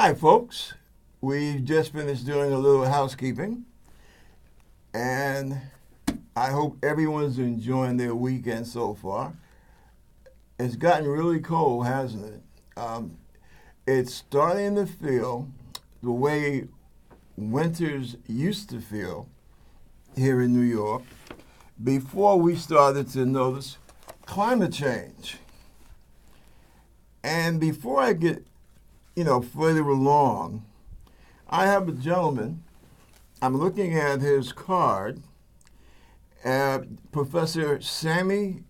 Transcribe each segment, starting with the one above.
Hi, folks. We just finished doing a little housekeeping, and I hope everyone's enjoying their weekend so far. It's gotten really cold, hasn't it? It's starting to feel the way winters used to feel here in New York before we started to notice climate change. And before I get further along, I have a gentleman. I'm looking at his card, Professor Sami.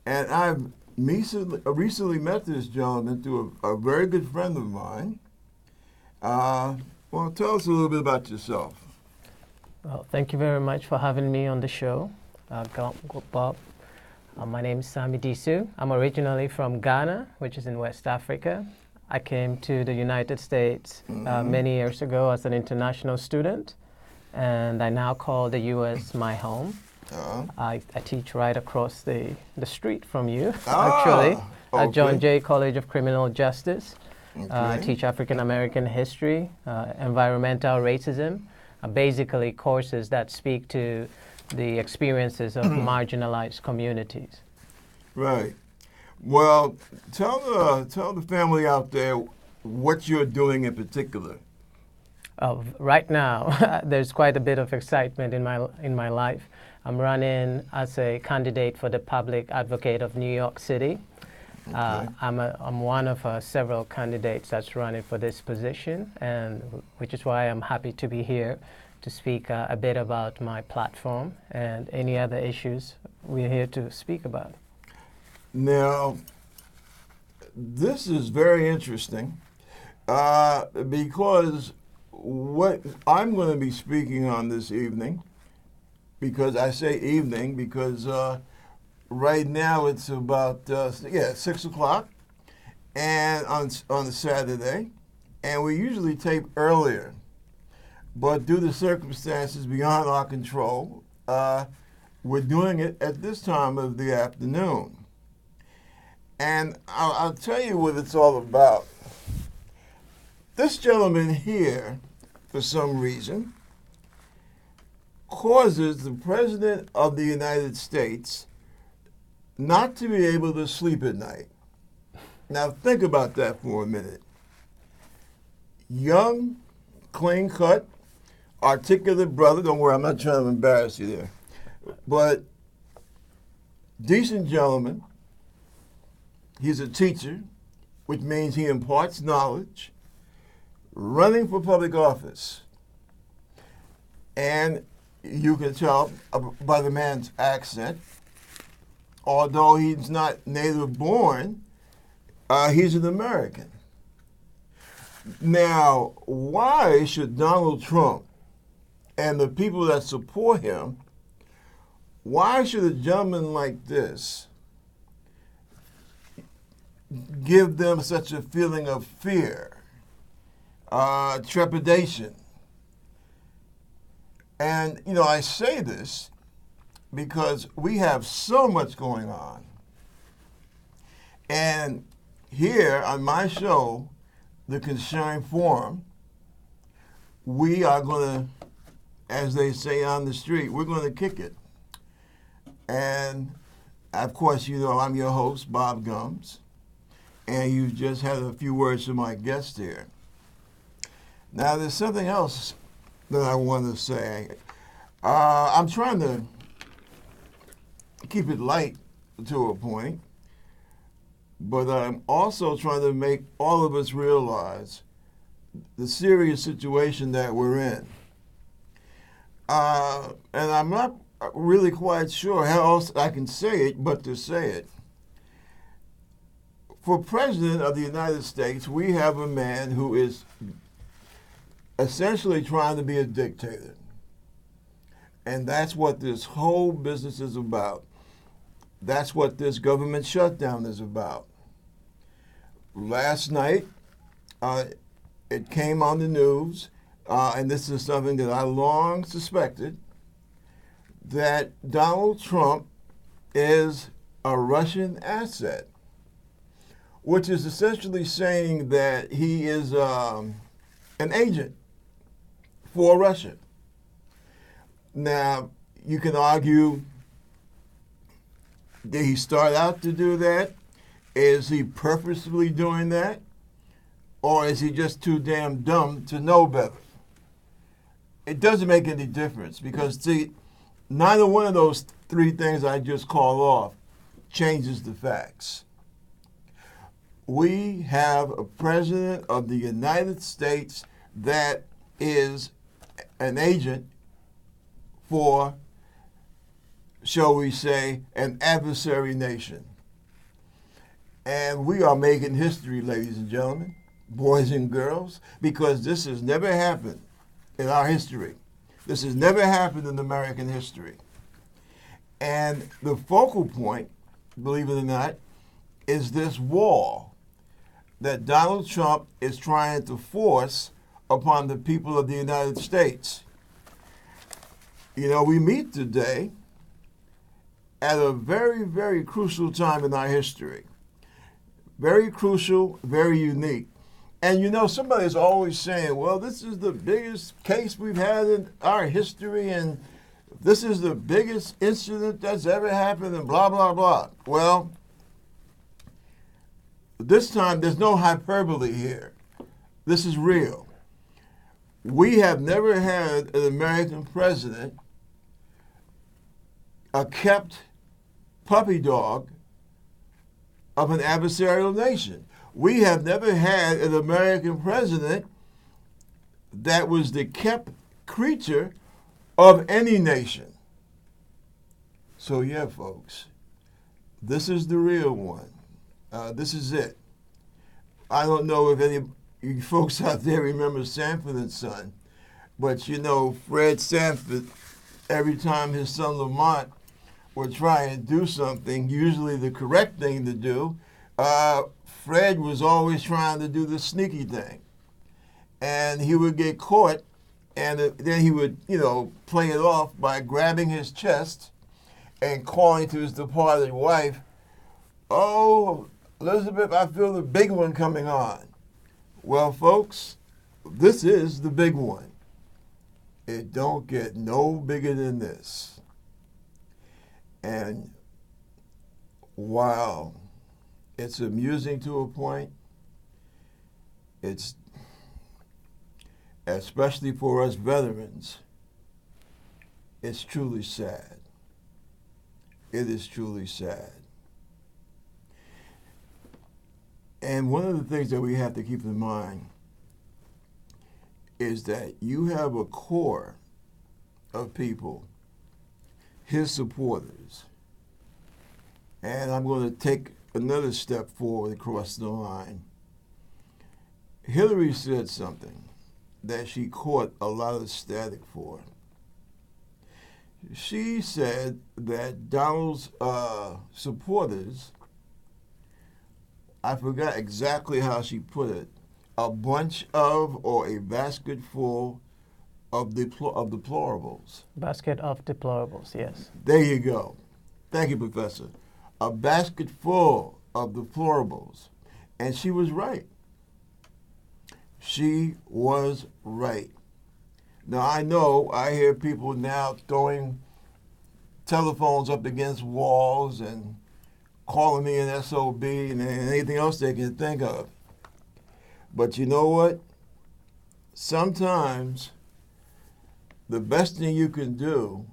And I've recently met this gentleman through a very good friend of mine. Well, tell us a little bit about yourself. Well, thank you very much for having me on the show, Bob. My name is Sami. I'm originally from Ghana, which is in West Africa. I came to the United States many years ago as an international student, and I now call the U.S. my home. I teach right across the street from you, actually, at John Jay College of Criminal Justice. I teach African American history, environmental racism, basically courses that speak to the experiences of marginalized communities. Right. Well, tell the family out there what you're doing in particular. Right now, there's quite a bit of excitement in my life. I'm running as a candidate for the Public Advocate of New York City. Okay. I'm one of several candidates that's running for this position, and which is why I'm happy to be here to speak a bit about my platform and any other issues we're here to speak about. Now, this is very interesting because what I'm going to be speaking on this evening, because I say evening because right now it's about 6 o'clock, and on a Saturday, and we usually tape earlier. But due to circumstances beyond our control, we're doing it at this time of the afternoon. And I'll tell you what it's all about. This gentleman here, for some reason, causes the President of the United States not to be able to sleep at night. Now think about that for a minute. Young, clean-cut, articulate brother. Don't worry, I'm not trying to embarrass you there. But decent gentleman. He's a teacher, which means he imparts knowledge, running for public office. And you can tell by the man's accent, although he's not native born, he's an American. Now, why should Donald Trump and the people that support him, why should a gentleman like this give them such a feeling of fear, trepidation? And, I say this because we have so much going on. And here on my show, The Concern Forum, we are going to, as they say on the street, we're going to kick it. And, of course, I'm your host, Bob Gumbs, and you just had a few words from my guest here. Now, there's something else that I want to say. I'm trying to keep it light to a point, but I'm also trying to make all of us realize the serious situation that we're in. And I'm not really quite sure how else I can say it but to say it. For President of the United States, we have a man who is essentially trying to be a dictator. And that's what this whole business is about. That's what this government shutdown is about. Last night, it came on the news, and this is something that I long suspected, that Donald Trump is a Russian asset. which is essentially saying that he is an agent for Russia. Now, you can argue, did he start out to do that? Is he purposefully doing that? Or is he just too damn dumb to know better? It doesn't make any difference because, see, neither one of those three things I just called off changes the facts. We have a president of the United States that is an agent for, shall we say, an adversary nation. And we are making history, ladies and gentlemen, boys and girls, because this has never happened in our history. This has never happened in American history. And the focal point, believe it or not, is this wall that Donald Trump is trying to force upon the people of the United States. You know, we meet today at a very, very crucial time in our history. Very crucial, very unique. And you know, somebody's always saying, well, this is the biggest case we've had in our history, and this is the biggest incident that's ever happened, and blah, blah, blah. Well, this time there's no hyperbole here. This is real. We have never had an American president, a kept puppy dog of an adversarial nation. We have never had an American president that was the kept creature of any nation. So yeah, folks, this is the real one. This is it. I don't know if any you folks out there remember Sanford and Son, but you know, Fred Sanford, every time his son Lamont would try and do something, usually the correct thing to do, Fred was always trying to do the sneaky thing. And he would get caught, and then he would, you know, play it off by grabbing his chest and calling to his departed wife, "Oh, Elizabeth, I feel the big one coming on." Well, folks, this is the big one. It don't get no bigger than this. And while it's amusing to a point, it's, especially for us veterans, it's truly sad. It is truly sad. And one of the things that we have to keep in mind is that you have a core of people, his supporters. And I'm going to take another step forward across the line. Hillary said something that she caught a lot of static for. She said that Donald's supporters, I forgot exactly how she put it, a bunch of or a basket full of deplorables. Basket of deplorables, yes. There you go. Thank you, Professor. A basket full of deplorables. And she was right. She was right. Now, I know I hear people now throwing telephones up against walls and calling me an SOB and anything else they can think of. But you know what? Sometimes the best thing you can do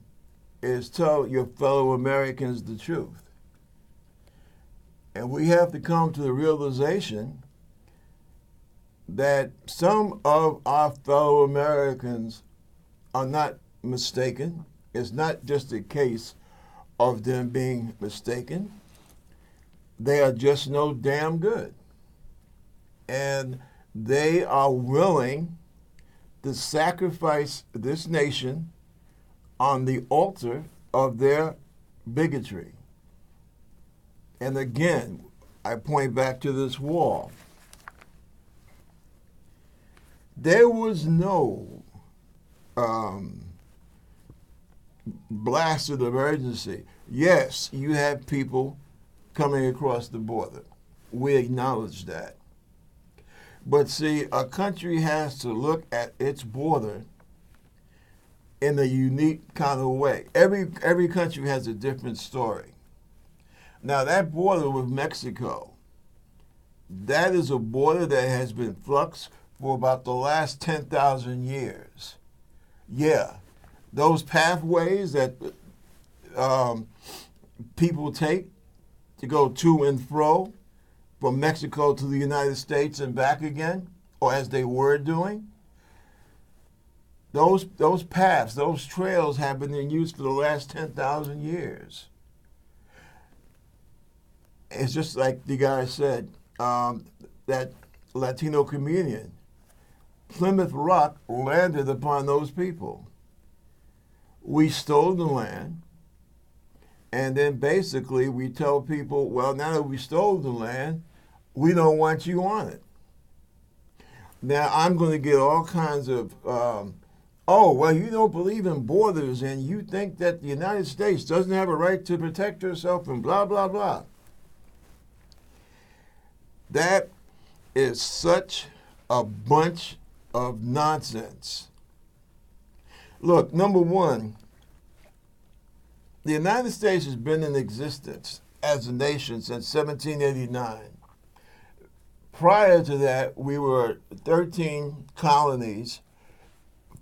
is tell your fellow Americans the truth. And we have to come to the realization that some of our fellow Americans are not mistaken. It's not just a case of them being mistaken. They are just no damn good. And they are willing to sacrifice this nation on the altar of their bigotry. And again, I point back to this wall. There was no blasted emergency. Yes, you had people coming across the border. we acknowledge that. But see, a country has to look at its border in a unique kind of way. Every country has a different story. Now, that border with Mexico, that is a border that has been flux for about the last 10,000 years. Yeah, those pathways that people take to go to and fro from Mexico to the United States and back again, or as they were doing, those paths, those trails have been in use for the last 10,000 years. It's just like the guy said, that Latino comedian, Plymouth Rock landed upon those people. We stole the land, and then basically we tell people, well, now that we stole the land, we don't want you on it. Now, I'm going to get all kinds of, oh, well, you don't believe in borders, and you think that the United States doesn't have a right to protect herself, and blah, blah, blah. That is such a bunch of nonsense. Look, number one, the United States has been in existence as a nation since 1789. Prior to that, we were 13 colonies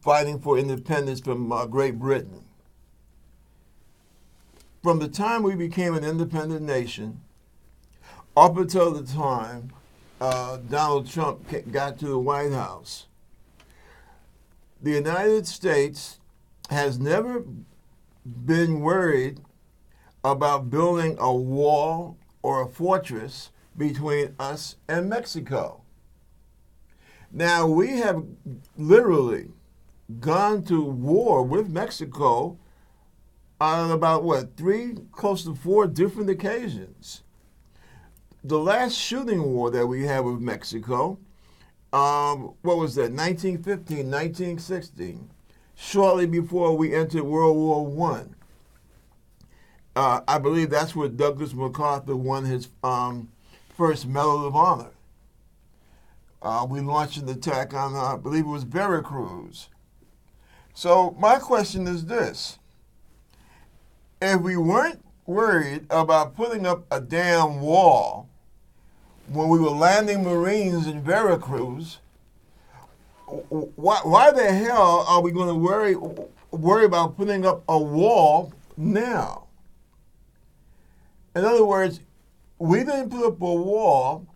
fighting for independence from Great Britain. From the time we became an independent nation, up until the time Donald Trump got to the White House, the United States has never been worried about building a wall or a fortress between us and Mexico. Now, we have literally gone to war with Mexico on about, close to 4 different occasions. The last shooting war that we had with Mexico, what was that, 1915, 1916, shortly before we entered World War I. I believe that's where Douglas MacArthur won his first Medal of Honor. We launched an attack on, I believe it was Veracruz. So my question is this. If we weren't worried about putting up a damn wall when we were landing Marines in Veracruz, why the hell are we going to worry about putting up a wall now? In other words, we didn't put up a wall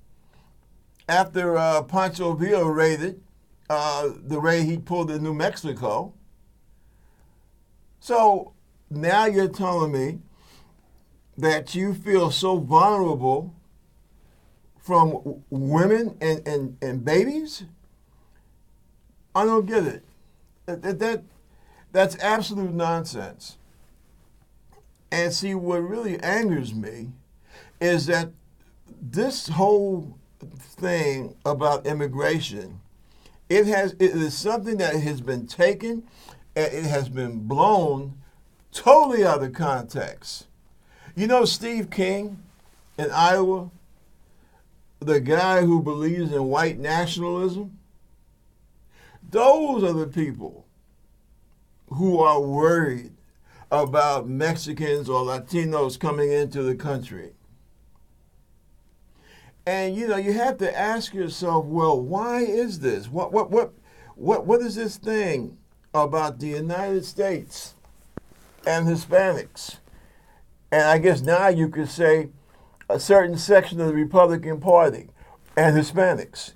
after Pancho Villa raided, the raid he pulled in New Mexico. So now you're telling me that you feel so vulnerable from women and babies? I don't get it. That's absolute nonsense. And see, what really angers me is that this whole thing about immigration, it is something that has been taken and it has been blown totally out of context. You know Steve King in Iowa, the guy who believes in white nationalism? Those are the people who are worried about Mexicans or Latinos coming into the country. And you have to ask yourself, well, why is this? What is this thing about the United States and Hispanics? And I guess now you could say a certain section of the Republican Party and Hispanics.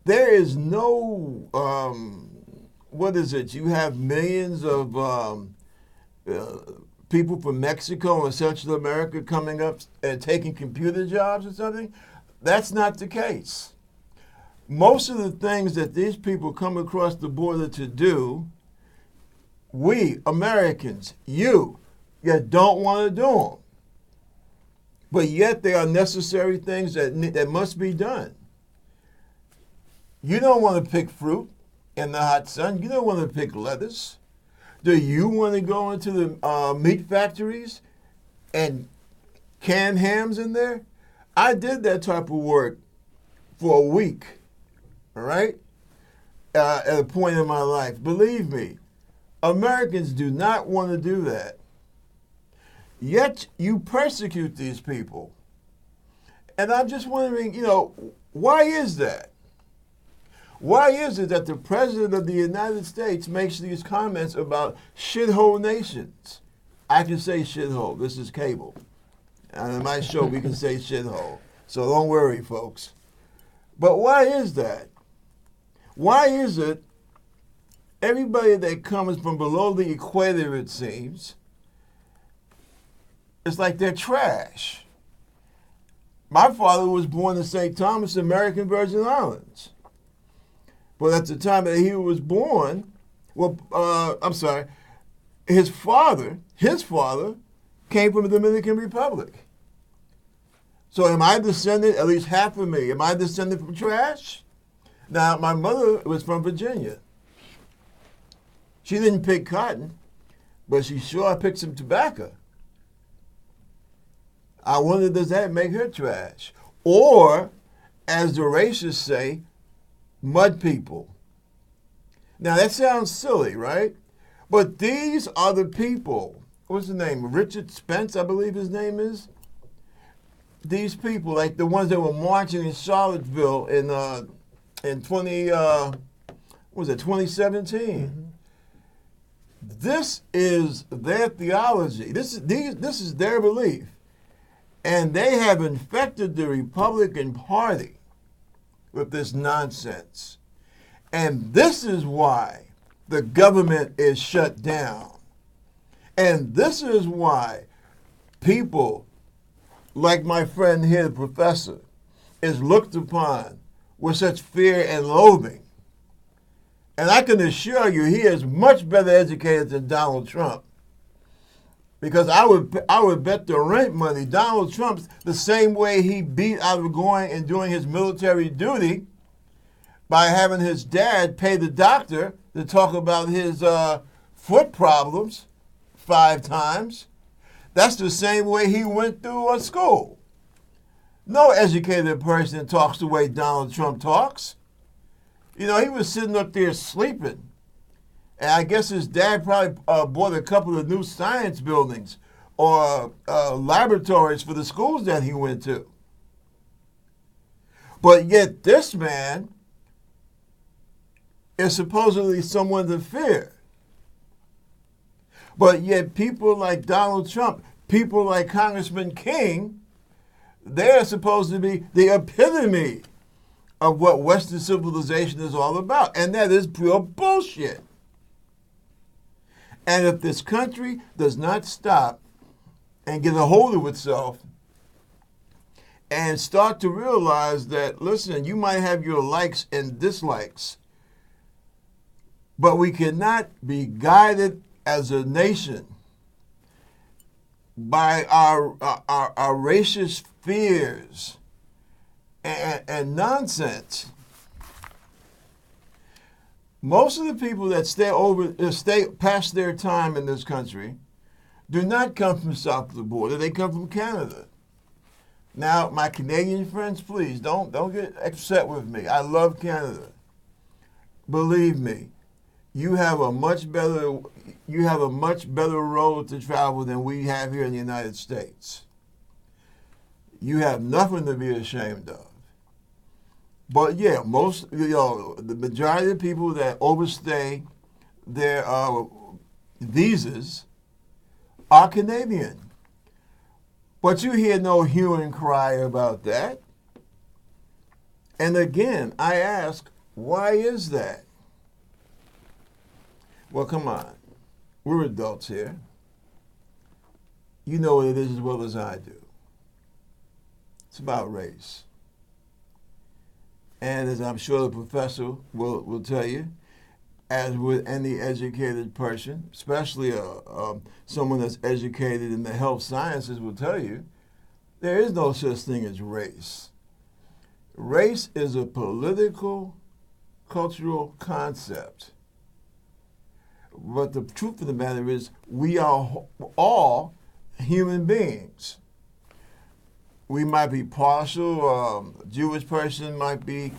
There is no, you have millions of people from Mexico and Central America coming up and taking computer jobs or something. That's not the case. Most of the things that these people come across the border to do, we, Americans, you don't want to do them. But yet they are necessary things that must be done. You don't want to pick fruit in the hot sun. You don't want to pick lettuce. Do you want to go into the meat factories and canned hams in there. I did that type of work for a week, all right, at a point in my life. Believe me, Americans do not want to do that. Yet you persecute these people. And I'm just wondering, why is that? Why is it that the President of the United States makes these comments about shithole nations? I can say shithole. This is cable. And on my show, we can say shithole. So don't worry, folks. But why is that? Why is it everybody that comes from below the equator, it seems, it's like they're trash? My father was born in St. Thomas, American Virgin Islands. But at the time that he was born, his father came from the Dominican Republic. So am I descended, at least half of me, am I descended from trash? Now, my mother was from Virginia. She didn't pick cotton, but she sure picked some tobacco. I wonder, does that make her trash? Or, as the racists say, mud people. Now, that sounds silly, right? But these are the people. What's his name? Richard Spence, I believe his name is. These people, like the ones that were marching in Charlottesville in 2017. Mm-hmm. This is their theology. This is their belief. And they have infected the Republican Party with this nonsense. And this is why the government is shut down. And this is why people like my friend here, the professor, is looked upon with such fear and loathing. And I can assure you he is much better educated than Donald Trump. Because I would bet the rent money Donald Trump's the same way he beat out of going and doing his military duty by having his dad pay the doctor to talk about his foot problems 5 times. That's the same way he went through school. No educated person talks the way Donald Trump talks. He was sitting up there sleeping. And I guess his dad probably bought a couple of new science buildings or laboratories for the schools that he went to. But yet this man is supposedly someone to fear. But yet people like Donald Trump, people like Congressman King, they're supposed to be the epitome of what Western civilization is all about. And that is pure bullshit. And if this country does not stop and get a hold of itself and start to realize that, listen, you might have your likes and dislikes, but we cannot be guided as a nation by our racist fears and nonsense. Most of the people that stay past their time in this country do not come from south of the border. They come from Canada. Now, my Canadian friends, please don't get upset with me. I love Canada. Believe me, you have a much better road to travel than we have here in the United States. You have nothing to be ashamed of. But yeah, the majority of the people that overstay their visas are Canadian. But you hear no hue and cry about that. And again, I ask, why is that? Well, come on. We're adults here. You know what it is as well as I do. It's about race. And as I'm sure the professor will tell you, as with any educated person, especially someone that's educated in the health sciences will tell you, there is no such thing as race. Race is a political, cultural concept. But the truth of the matter is, we are all human beings. we might be partial. A Jewish person might be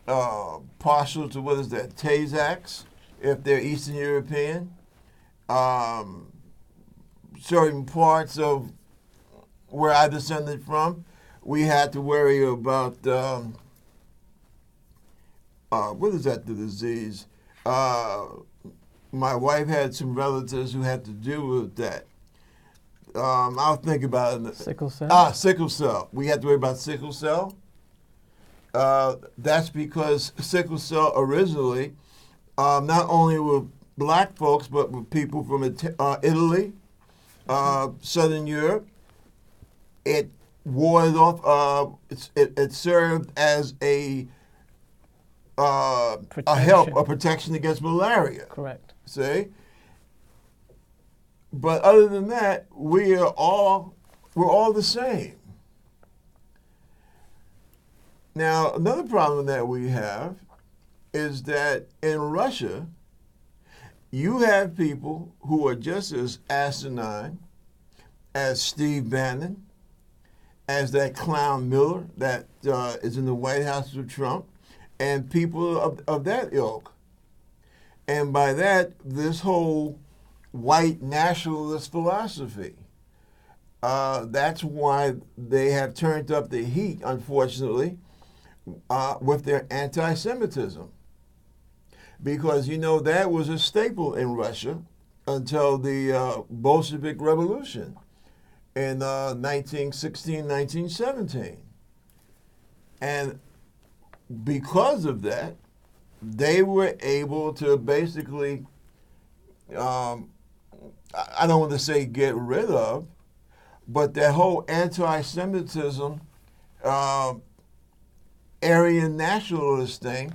partial to what is that, Tay-Zacs, if they're Eastern European. Certain parts of where I descended from, we had to worry about what is that, the disease? My wife had some relatives who had to deal with that. I'll think about it. Sickle cell? Sickle cell. We had to worry about sickle cell. That's because sickle cell originally, not only with black folks, but with people from Italy, Southern Europe. It warded off, it served as a protection against malaria. Correct. See? But other than that, we're all the same. Now, another problem that we have is that in Russia, you have people who are just as asinine as Steve Bannon, as that clown Miller that is in the White House with Trump, and people of that ilk. And by that, this whole white nationalist philosophy. That's why they have turned up the heat, unfortunately, with their anti-Semitism. Because, you know, that was a staple in Russia until the Bolshevik Revolution in 1916, 1917. And because of that, they were able to basically, I don't want to say get rid of, but that whole anti-Semitism, Aryan nationalist thing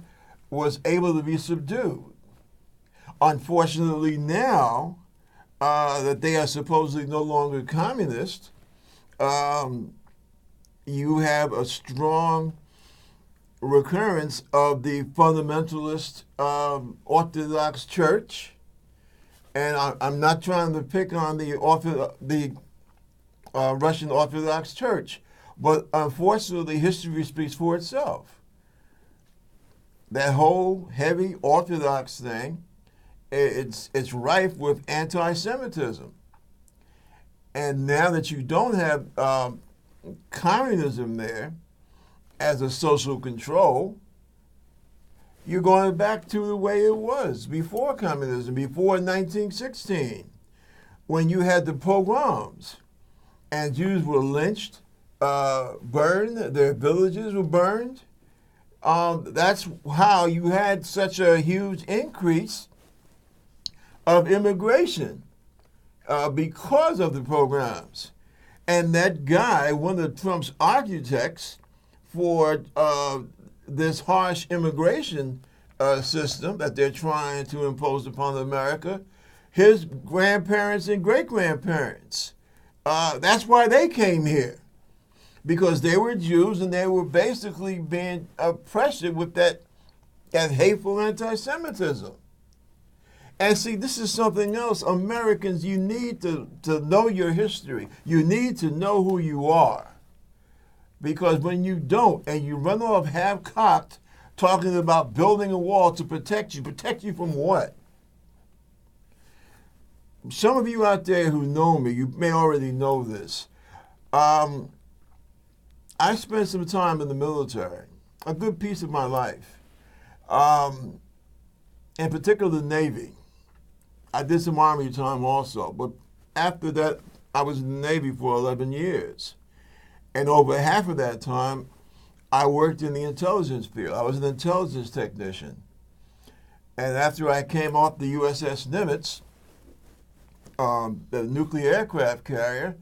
was able to be subdued. Unfortunately now, that they are supposedly no longer communist, you have a strong recurrence of the fundamentalist Orthodox Church. And I'm not trying to pick on the Russian Orthodox Church, but unfortunately history speaks for itself. That whole heavy Orthodox thing, it's rife with anti-Semitism. And now that you don't have communism there as a social control, you're going back to the way it was before communism, before 1916, when you had the pogroms and Jews were lynched, burned, their villages were burned. That's how you had such a huge increase of immigration because of the pogroms. And that guy, one of Trump's architects for this harsh immigration system that they're trying to impose upon America, his grandparents and great-grandparents, that's why they came here. Because they were Jews and they were basically being oppressed with that hateful anti-Semitism. And see, this is something else. Americans, you need to know your history. You need to know who you are. Because when you don't and you run off half-cocked talking about building a wall to protect you from what? Some of you out there who know me, you may already know this. I spent some time in the military, a good piece of my life, in particular the Navy. I did some Army time also, but after that, I was in the Navy for 11 years. And over half of that time, I worked in the intelligence field. I was an intelligence technician. And after I came off the USS Nimitz, the nuclear aircraft carrier,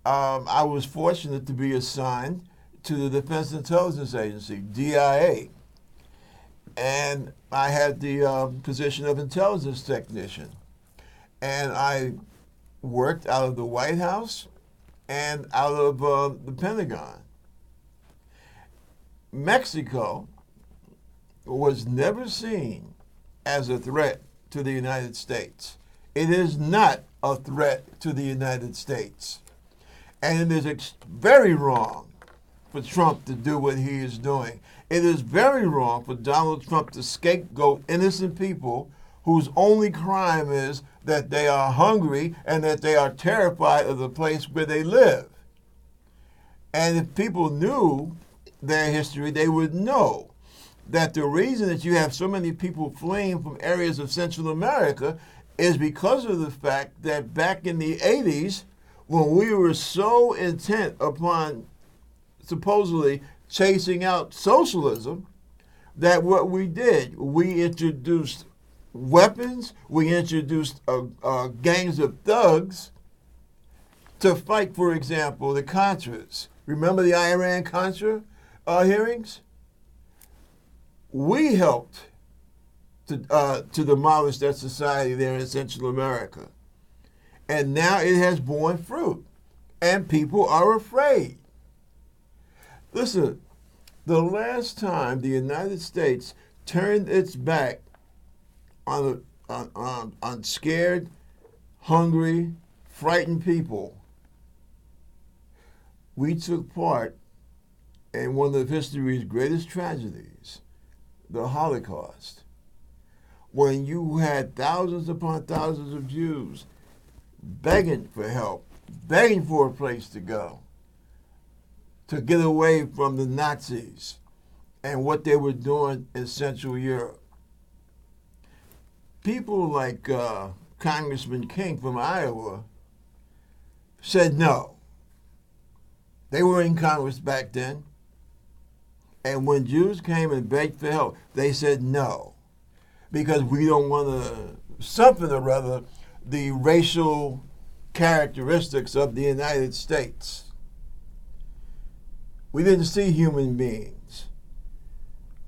I was fortunate to be assigned to the Defense Intelligence Agency, DIA. And I had the position of intelligence technician. And I worked out of the White House and out of the Pentagon. Mexico was never seen as a threat to the United States. It is not a threat to the United States. And it is very wrong for Trump to do what he is doing. It is very wrong for Donald Trump to scapegoat innocent people whose only crime is that they are hungry and that they are terrified of the place where they live. And if people knew their history, they would know that the reason that you have so many people fleeing from areas of Central America is because of the fact that back in the 80s, when we were so intent upon supposedly chasing out socialism, that what we did, we introduced weapons, we introduced gangs of thugs to fight, for example, the Contras. Remember the Iran-Contra hearings? We helped to demolish that society there in Central America. And now it has borne fruit, and people are afraid. Listen, the last time the United States turned its back on scared, hungry, frightened people, we took part in one of history's greatest tragedies, the Holocaust, when you had thousands upon thousands of Jews begging for help, begging for a place to go, to get away from the Nazis and what they were doing in Central Europe. People like Congressman King from Iowa said no. They were in Congress back then. And when Jews came and begged for help, they said no, because we don't want to, something or other, the racial characteristics of the United States. We didn't see human beings.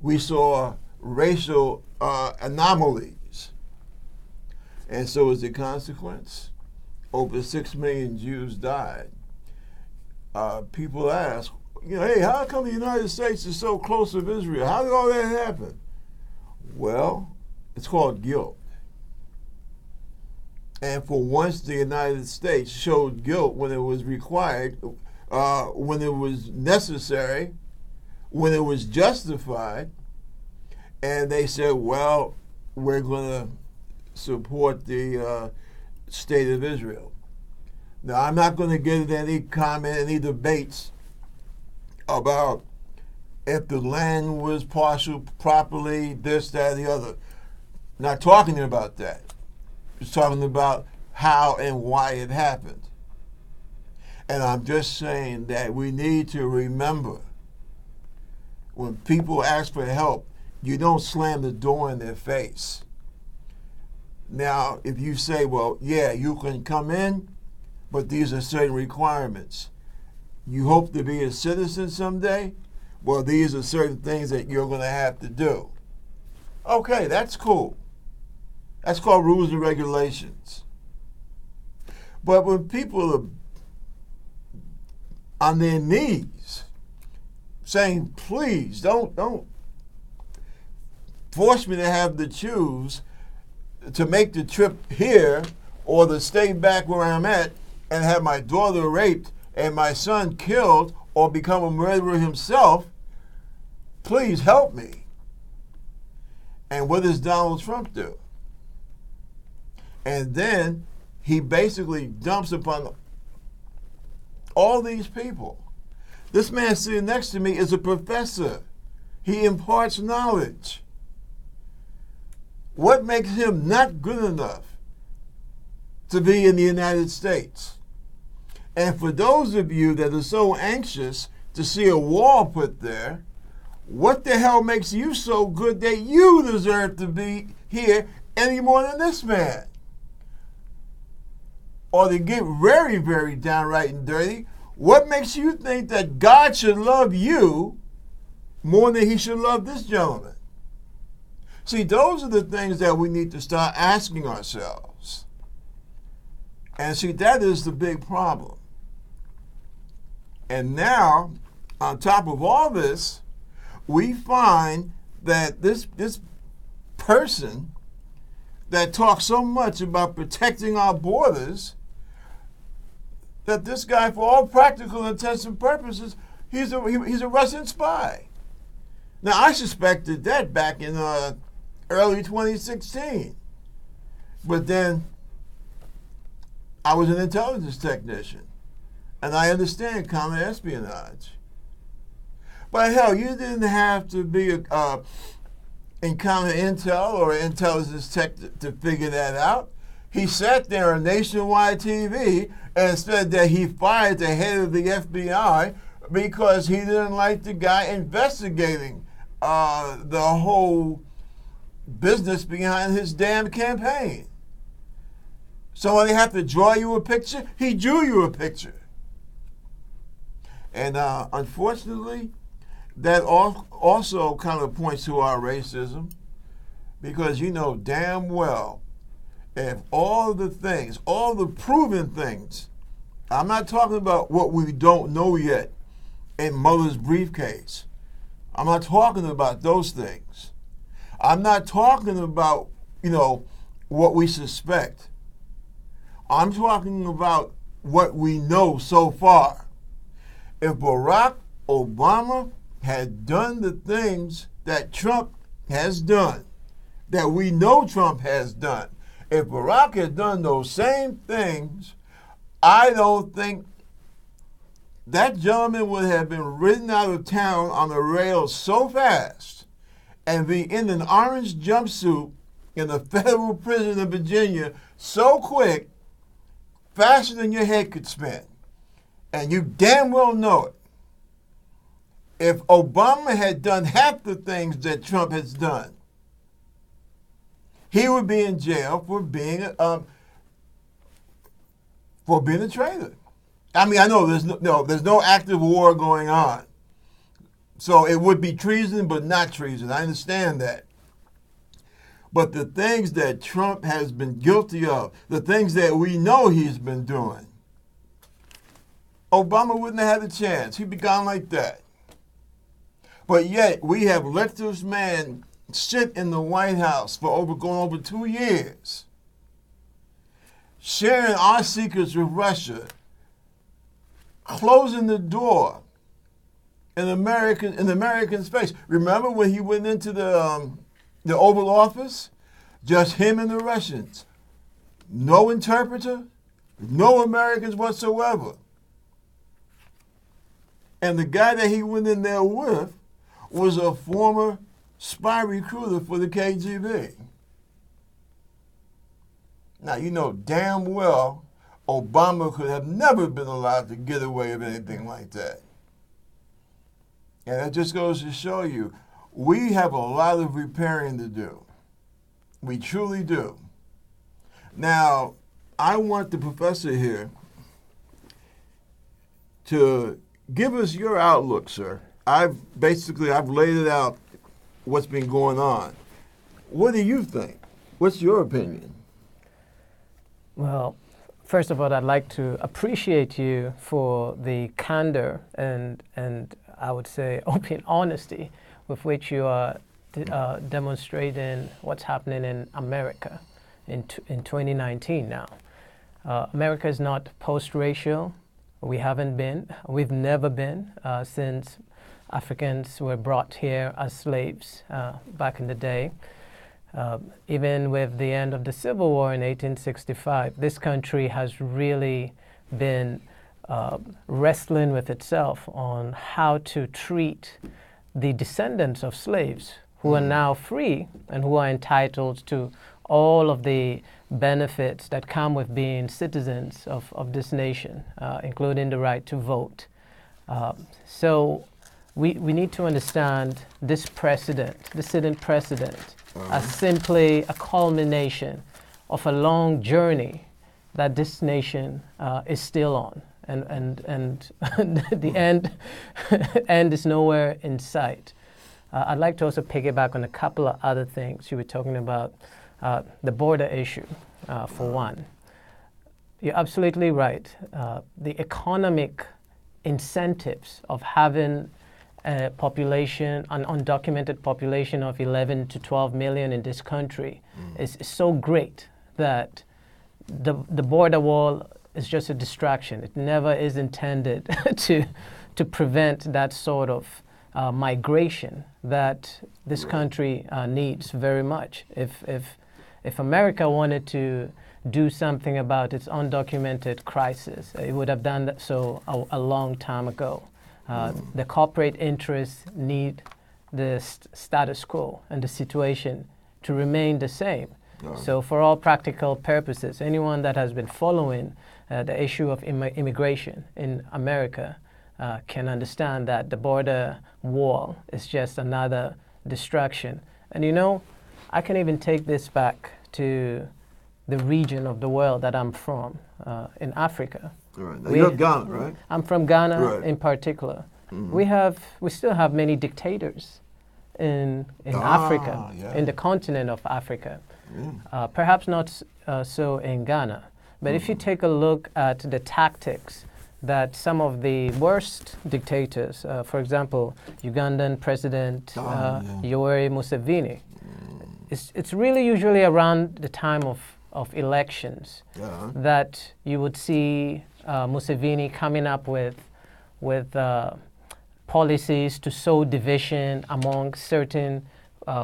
We saw racial anomalies. And so as a consequence, over 6 million Jews died. People ask, hey, how come the United States is so close to Israel? How did all that happen? Well, it's called guilt. And for once, the United States showed guilt when it was required, when it was necessary, when it was justified, and they said, well, we're going to support the state of Israel. Now, I'm not going to get into any comment, any debates about if the land was parceled properly, this, that, and the other. Not talking about that. Just talking about how and why it happened. And I'm just saying that we need to remember, when people ask for help, you don't slam the door in their face. Now, if you say, well, yeah, you can come in, but these are certain requirements. You hope to be a citizen someday? Well, these are certain things that you're going to have to do. Okay, that's cool. That's called rules and regulations. But when people are on their knees saying, please, don't force me to have to choose to make the trip here or to stay back where I'm at and have my daughter raped and my son killed or become a murderer himself, please help me. And what does Donald Trump do? And then he basically dumps upon all these people. This man sitting next to me is a professor. He imparts knowledge. What makes him not good enough to be in the United States? And for those of you that are so anxious to see a wall put there, what the hell makes you so good that you deserve to be here any more than this man? Or to get very, very downright and dirty, what makes you think that God should love you more than he should love this gentleman? See, those are the things that we need to start asking ourselves. And see, that is the big problem. And now, on top of all this, we find that this person that talks so much about protecting our borders, that this guy, for all practical intents and purposes, he's a Russian spy. Now, I suspected that back in early 2016. But then I was an intelligence technician, and I understand counterespionage. But hell, you didn't have to be in counter intel or intelligence tech to figure that out. He sat there on nationwide TV and said that he fired the head of the FBI because he didn't like the guy investigating the whole business behind his damn campaign. So when they have to draw you a picture, he drew you a picture. And unfortunately, that also kind of points to our racism, because you know damn well if all the things, all the proven things, I'm not talking about what we don't know yet in Mother's briefcase. I'm not talking about those things. I'm not talking about, what we suspect. I'm talking about what we know so far. If Barack Obama had done the things that Trump has done, that we know Trump has done, if Barack had done those same things, I don't think that gentleman would have been ridden out of town on the rails so fast and be in an orange jumpsuit in the federal prison in Virginia so quick, faster than your head could spin. And you damn well know it. If Obama had done half the things that Trump has done, he would be in jail for being a traitor. I mean, I know there's no active war going on, so it would be treason, but not treason. I understand that. But the things that Trump has been guilty of, the things that we know he's been doing, Obama wouldn't have had a chance. He'd be gone like that. But yet, we have let this man sit in the White House for going over 2 years, sharing our secrets with Russia, closing the door in Americans' face. Remember when he went into the Oval Office? Just him and the Russians. No interpreter, no Americans whatsoever. And the guy that he went in there with was a former spy recruiter for the KGB. Now, you know damn well Obama could have never been allowed to get away with anything like that. And that just goes to show you, we have a lot of repairing to do. We truly do. Now, I want the professor here to give us your outlook, sir. I've laid it out, what's been going on. What do you think? What's your opinion? Well, first of all, I'd like to appreciate you for the candor and I would say open honesty with which you are demonstrating what's happening in America in 2019 now. America is not post-racial. We haven't been. We've never been since Africans were brought here as slaves back in the day. Even with the end of the Civil War in 1865, this country has really been wrestling with itself on how to treat the descendants of slaves who are now free and who are entitled to all of the benefits that come with being citizens of this nation, including the right to vote. So we need to understand this sitting precedent, as simply a culmination of a long journey that this nation is still on. And the end is nowhere in sight. I'd like to also piggyback on a couple of other things. You were talking about the border issue, for one. You're absolutely right. The economic incentives of having a population, an undocumented population of 11 to 12 million in this country is so great that the border wall is just a distraction. It never is intended to prevent that sort of migration that this country needs very much. If America wanted to do something about its undocumented crisis, it would have done that so a long time ago. The corporate interests need the status quo and the situation to remain the same. So for all practical purposes, anyone that has been following the issue of immigration in America can understand that the border wall is just another distraction. And you know, I can even take this back to the region of the world that I'm from, in Africa. All right. Now you're Ghana, right? I'm from Ghana Right. in particular. We still have many dictators in Africa, yeah. in the continent of Africa. Perhaps not so in Ghana. But if you take a look at the tactics that some of the worst dictators, for example, Ugandan President Yoweri Museveni, it's really usually around the time of elections that you would see Museveni coming up with policies to sow division among certain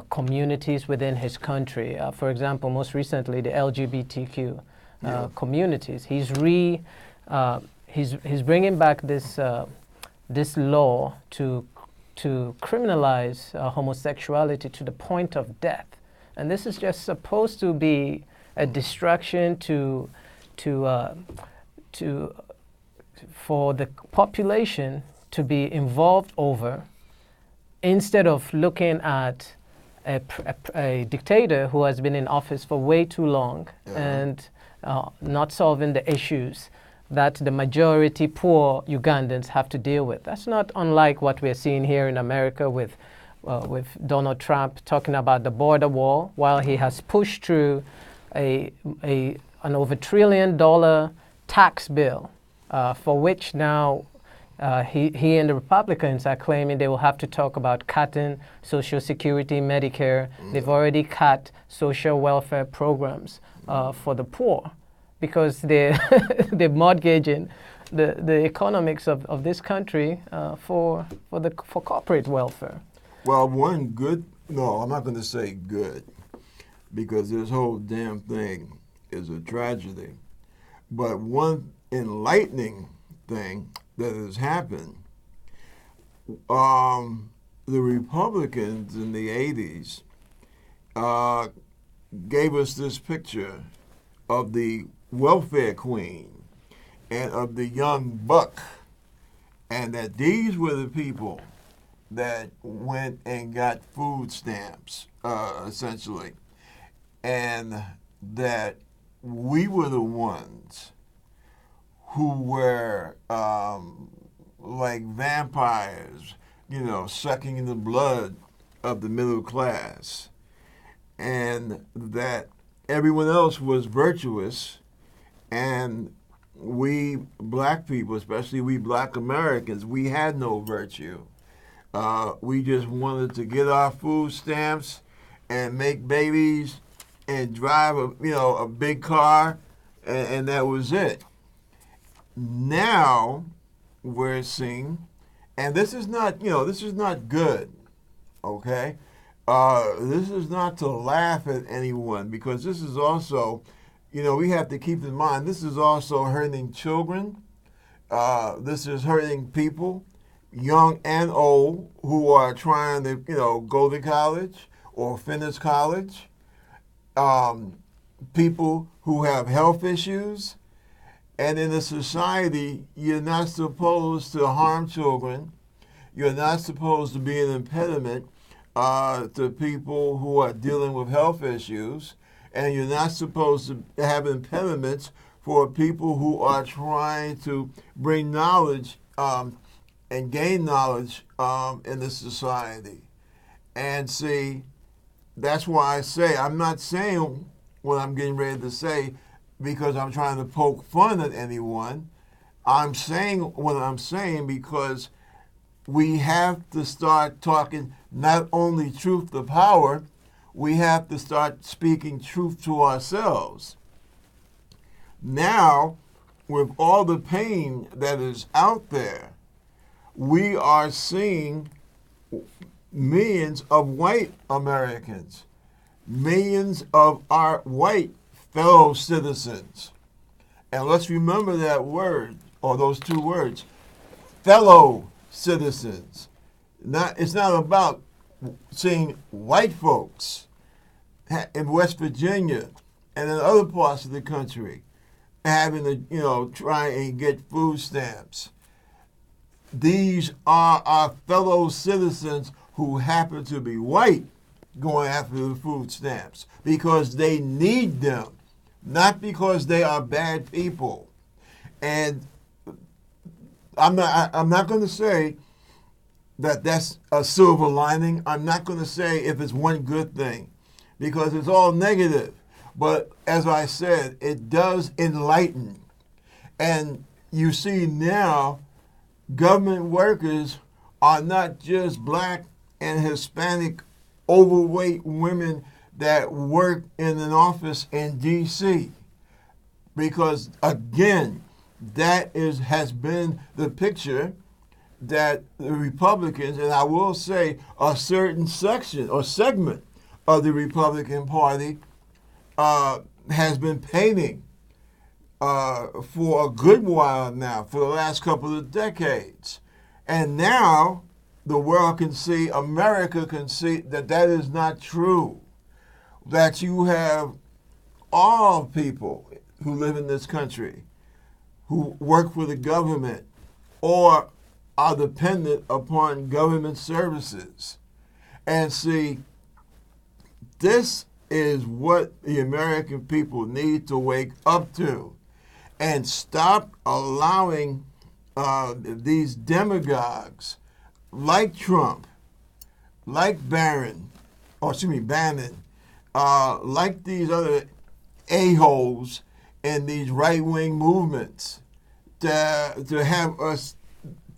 communities within his country. For example, most recently, the LGBTQ communities. He's bringing back this law to criminalize homosexuality to the point of death, and this is just supposed to be a distraction for the population to be involved over, instead of looking at a dictator who has been in office for way too long and not solving the issues that the majority poor Ugandans have to deal with. That's not unlike what we're seeing here in America with Donald Trump talking about the border wall, while he has pushed through an over $1 trillion tax bill, for which now he and the Republicans are claiming they will have to talk about cutting Social Security, Medicare. They've already cut social welfare programs for the poor because they're mortgaging the economics of this country for corporate welfare. Well, I'm not going to say good, because this whole damn thing is a tragedy. But one enlightening thing that has happened, the Republicans in the 80s gave us this picture of the welfare queen and of the young buck, and that these were the people that went and got food stamps, essentially, and that we were the ones who were like vampires, sucking the blood of the middle class, and that everyone else was virtuous, and we black people, especially we black Americans, we had no virtue. We just wanted to get our food stamps and make babies and drive a big car, and that was it. Now we're seeing, and this is not good, okay? This is not to laugh at anyone, because this is also, we have to keep in mind, this is also hurting children. This is hurting people, young and old, who are trying to, go to college or finish college. People who have health issues. And in a society, you're not supposed to harm children. You're not supposed to be an impediment to people who are dealing with health issues. And you're not supposed to have impediments for people who are trying to bring knowledge and gain knowledge in the society. And see, that's why I say, I'm not saying what I'm getting ready to say because I'm trying to poke fun at anyone. I'm saying what I'm saying because we have to start talking not only truth to power, we have to start speaking truth to ourselves. Now, with all the pain that is out there, we are seeing millions of white Americans, millions of our white fellow citizens. And let's remember that word, or those two words, fellow citizens. It's not about seeing white folks in West Virginia and in other parts of the country having to, try and get food stamps. These are our fellow citizens who happen to be white going after the food stamps because they need them, not because they are bad people. And I'm not going to say that that's a silver lining. I'm not going to say if it's one good thing because it's all negative. But as I said, it does enlighten. And you see now government workers are not just black and Hispanic overweight women that work in an office in D.C. Because, again, that has been the picture that the Republicans, and I will say a certain section or segment of the Republican Party has been painting for a good while now, for the last couple of decades. And now the world can see, America can see that that is not true, that you have all people who live in this country who work for the government or are dependent upon government services. And see, this is what the American people need to wake up to and stop allowing these demagogues like Trump, like Bannon, like these other a-holes in these right-wing movements to have us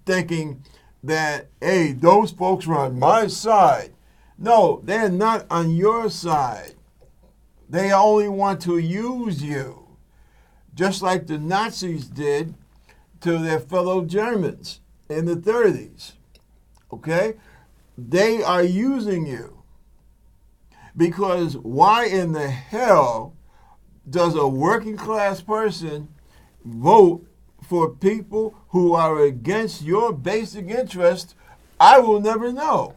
thinking that, hey, those folks are on my side. No, they're not on your side. They only want to use you, just like the Nazis did to their fellow Germans in the 30s. Okay? They are using you. Because why in the hell does a working class person vote for people who are against your basic interest? I will never know.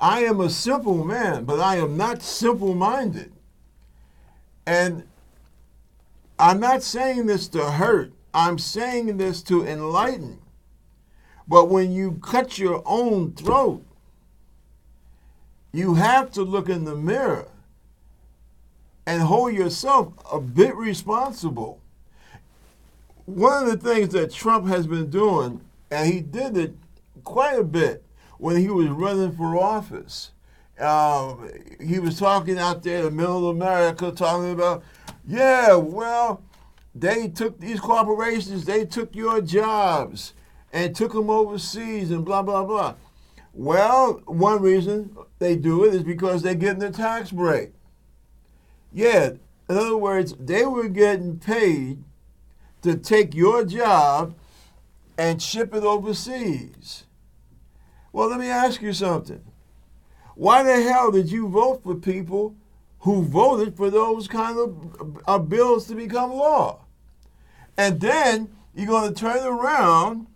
I am a simple man, but I am not simple-minded. And I'm not saying this to hurt. I'm saying this to enlighten. But when you cut your own throat, you have to look in the mirror and hold yourself a bit responsible. One of the things that Trump has been doing, and he did it quite a bit when he was running for office, he was talking out there in the middle of America, talking about, yeah, well, they took these corporations, they took your jobs and took them overseas and blah, blah, blah. Well, one reason they do it is because they're getting a tax break. Yeah, in other words, they were getting paid to take your job and ship it overseas. Well, let me ask you something. Why the hell did you vote for people who voted for those kind of bills to become law? And then you're going to turn around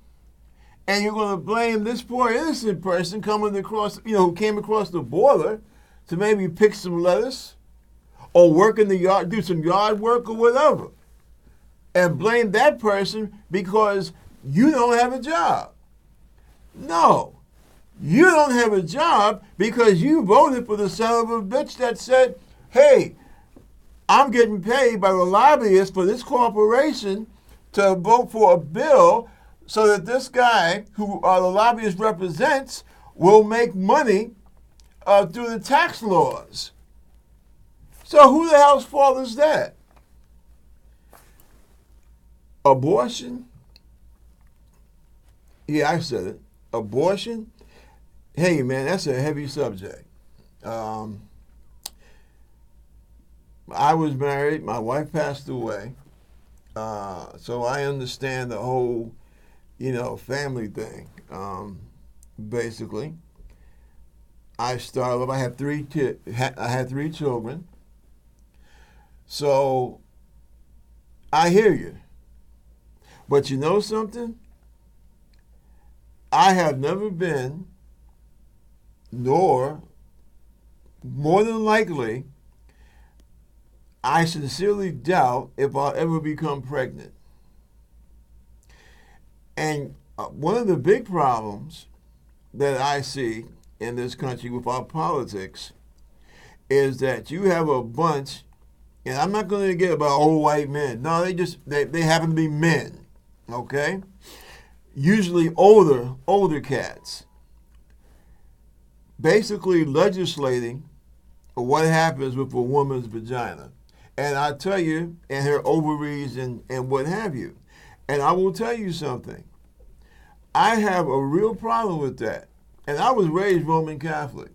and you're going to blame this poor innocent person coming across, who came across the border to maybe pick some lettuce or work in the yard, do some yard work or whatever, and blame that person because you don't have a job. No. You don't have a job because you voted for the son of a bitch that said, hey, I'm getting paid by the lobbyists for this corporation to vote for a bill so that this guy who the lobbyist represents will make money through the tax laws. So who the hell's fault is that? Abortion? Yeah, I said it. Abortion? Hey, man, that's a heavy subject. I was married. My wife passed away. So I understand the whole, family thing. Basically, I started. I had I had 3 children. So I hear you. But you know something? I have never been, nor more than likely, I sincerely doubt if I'll ever become pregnant. And one of the big problems that I see in this country with our politics is that you have a bunch, and I'm not going to get about old white men. No, they happen to be men, okay? Usually older cats, basically legislating what happens with a woman's vagina. And I tell you, and her ovaries and what have you. And I will tell you something. I have a real problem with that. And I was raised Roman Catholic.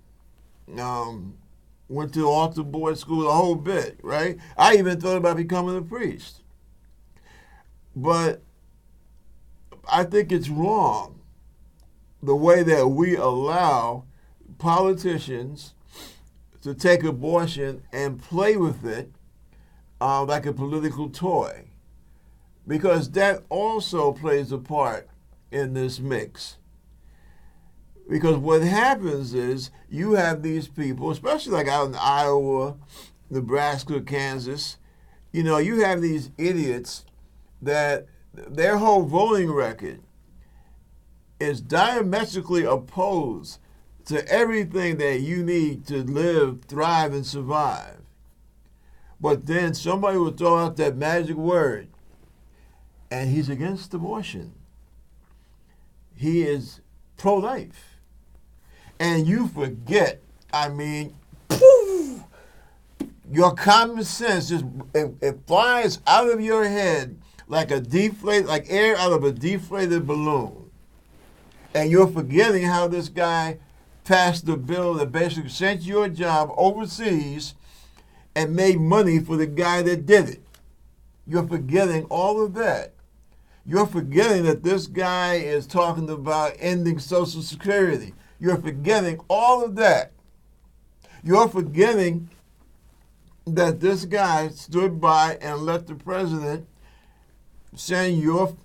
Went to altar boy school, the whole bit, right? I even thought about becoming a priest. But I think it's wrong the way that we allow politicians to take abortion and play with it like a political toy, because that also plays a part in this mix. Because what happens is you have these people, especially like out in Iowa, Nebraska, Kansas, you have these idiots that their whole voting record is diametrically opposed to everything that you need to live, thrive, and survive. But then somebody will throw out that magic word, and he's against abortion. He is pro-life. And you forget, poof, your common sense just it flies out of your head like air out of a deflated balloon. And you're forgetting how this guy passed the bill that basically sent you a job overseas and made money for the guy that did it. You're forgetting all of that. You're forgetting that this guy is talking about ending Social Security. You're forgetting all of that. You're forgetting that this guy stood by and let the president send your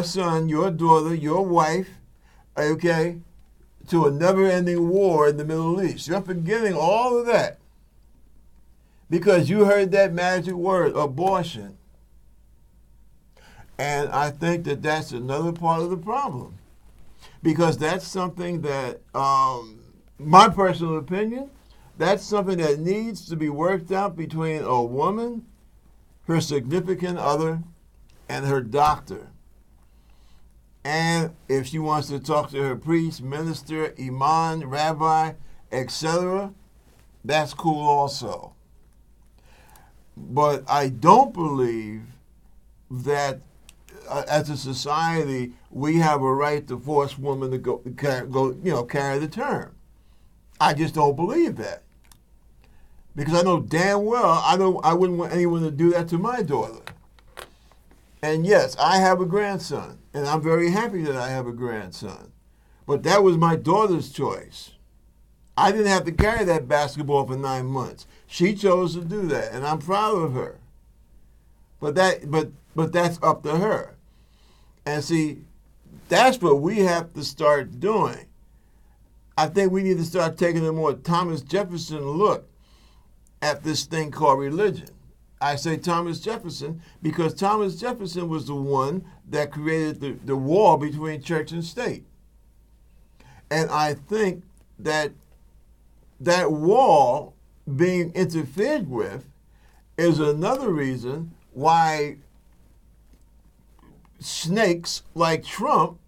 son, your daughter, your wife, okay, to a never-ending war in the Middle East. You're forgetting all of that because you heard that magic word, abortion. And I think that that's another part of the problem, because that's something that, my personal opinion, that's something that needs to be worked out between a woman, her significant other, and her doctor. And if she wants to talk to her priest, minister, imam, rabbi, etc., that's cool also. But I don't believe that as a society we have a right to force women to carry the term. I just don't believe that, because I know damn well I wouldn't want anyone to do that to my daughter. And yes, I have a grandson, and I'm very happy that I have a grandson. But that was my daughter's choice. I didn't have to carry that basketball for 9 months. She chose to do that, and I'm proud of her. But that's up to her. And see, that's what we have to start doing. I think we need to start taking a more Thomas Jefferson look at this thing called religion. I say Thomas Jefferson because Thomas Jefferson was the one that created the wall between church and state. And I think that that wall being interfered with is another reason why snakes like Trump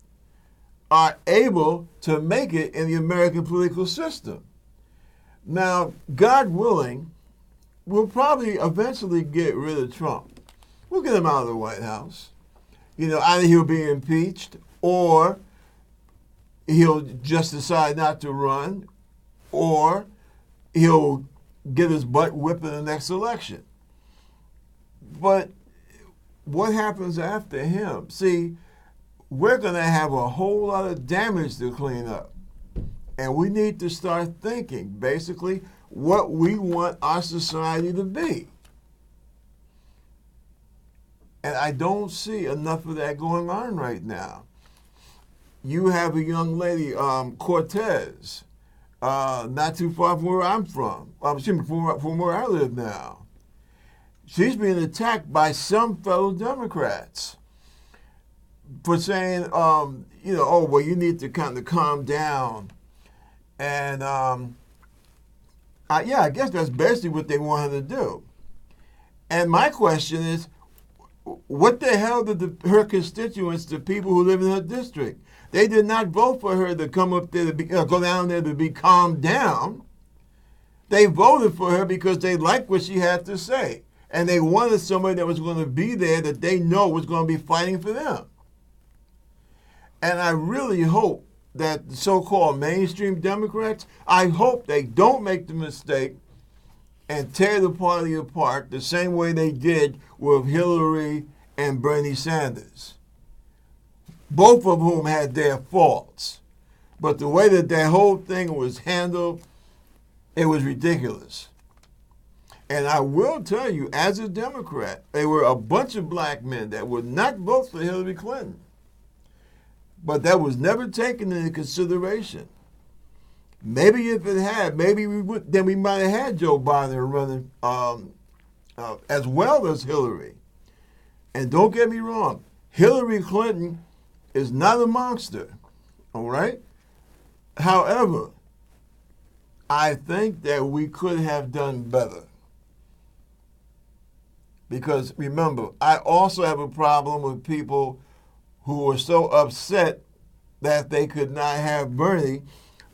are able to make it in the American political system. Now, God willing, we'll probably eventually get rid of Trump. We'll get him out of the White House. Either he'll be impeached or he'll just decide not to run, or he'll get his butt whipped in the next election. But what happens after him? See, we're going to have a whole lot of damage to clean up. And we need to start thinking, basically, what we want our society to be. And I don't see enough of that going on right now. You have a young lady, Cortez, not too far from where I'm from. Excuse me, from where I live now. She's being attacked by some fellow Democrats for saying, oh, well, you need to kind of calm down. And, I guess that's basically what they want her to do. And my question is, what the hell did her constituents, the people who live in her district, they did not vote for her to come up there to go down there to be calmed down. They voted for her because they liked what she had to say. And they wanted somebody that was going to be there that they know was going to be fighting for them. And I really hope that the so-called mainstream Democrats, I hope they don't make the mistake and tear the party apart the same way they did with Hillary and Bernie Sanders. Both of whom had their faults. But the way that whole thing was handled, it was ridiculous. And I will tell you, as a Democrat, there were a bunch of black men that would not vote for Hillary Clinton. But that was never taken into consideration. Maybe if it had, then we might have had Joe Biden running as well as Hillary. And don't get me wrong, Hillary Clinton is not a monster, all right? However, I think that we could have done better. Because remember, I also have a problem with people who were so upset that they could not have Bernie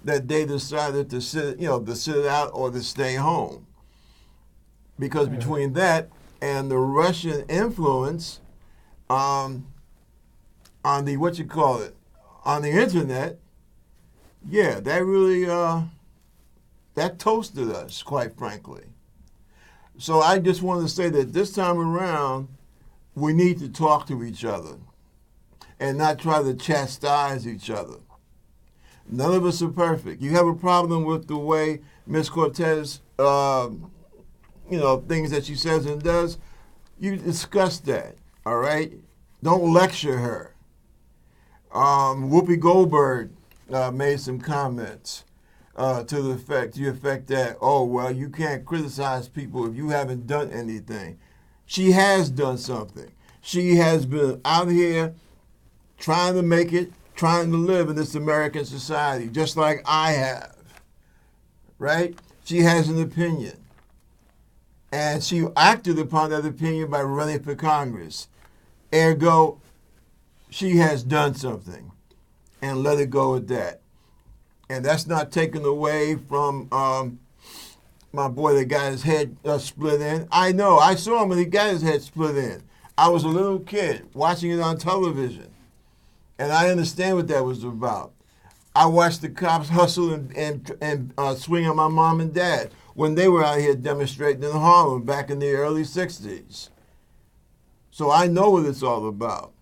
that they decided to sit out or to stay home. Because between that and the Russian influence on the on the internet, that really that toasted us, quite frankly. So I just want to say that this time around, we need to talk to each other and not try to chastise each other. None of us are perfect. You have a problem with the way Ms. Cortez, things that she says and does, you discuss that, all right? Don't lecture her. Whoopi Goldberg made some comments to the effect that, oh, well, you can't criticize people if you haven't done anything. She has done something. She has been out here trying to make it, trying to live in this American society, just like I have, right? She has an opinion. And she acted upon that opinion by running for Congress. Ergo, she has done something. And let it go at that. And that's not taken away from my boy that got his head split in. I know, I saw him when he got his head split in. I was a little kid watching it on television. And I understand what that was about. I watched the cops hustle and swing on my mom and dad when they were out here demonstrating in Harlem back in the early 60s. So I know what it's all about.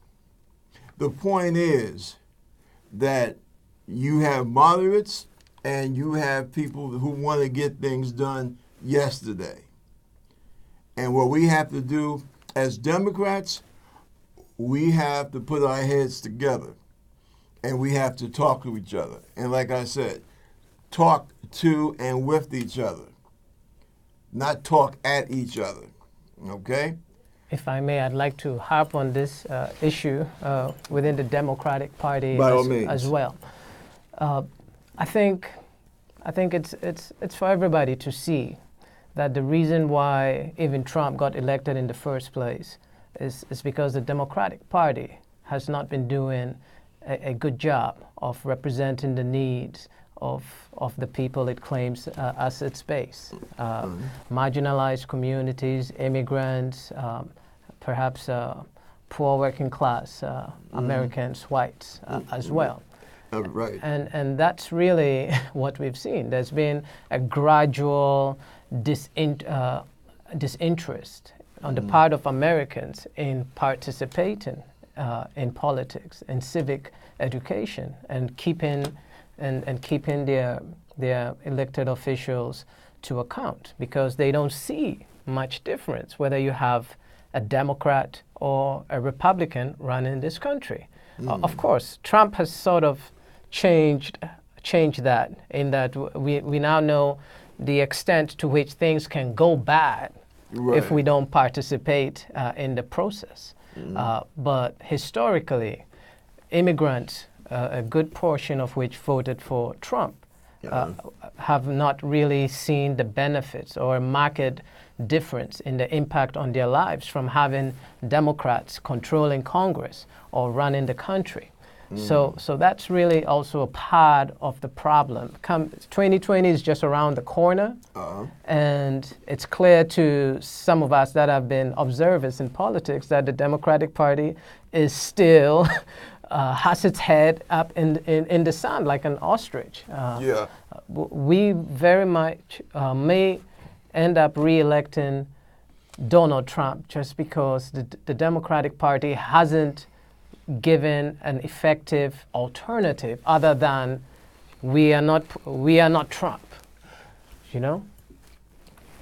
The point is that you have moderates and you have people who want to get things done yesterday. And what we have to do as Democrats, we have to put our heads together and we have to talk to each other. And like I said, talk to and with each other, not talk at each other, okay? If I may, I'd like to harp on this issue within the Democratic Party as well. I think it's for everybody to see that the reason why even Trump got elected in the first place is because the Democratic Party has not been doing a good job of representing the needs of the people it claims as its base. Marginalized communities, immigrants, perhaps poor working class Americans, whites as well. Right. And that's really what we've seen. There's been a gradual disinterest on the part of Americans in participating in politics and civic education and keeping their elected officials to account, because they don't see much difference whether you have a Democrat or a Republican running this country. Of course, Trump has sort of changed that, in that we now know the extent to which things can go bad if we don't participate in the process. But historically, immigrants, a good portion of which voted for Trump, have not really seen the benefits or a marked difference in the impact on their lives from having Democrats controlling Congress or running the country. So that's really also a part of the problem. 2020 is just around the corner, and it's clear to some of us that have been observers in politics that the Democratic Party is still has its head up in the sand like an ostrich. We very much may end up re-electing Donald Trump just because the Democratic Party hasn't given an effective alternative other than we are not Trump. You know?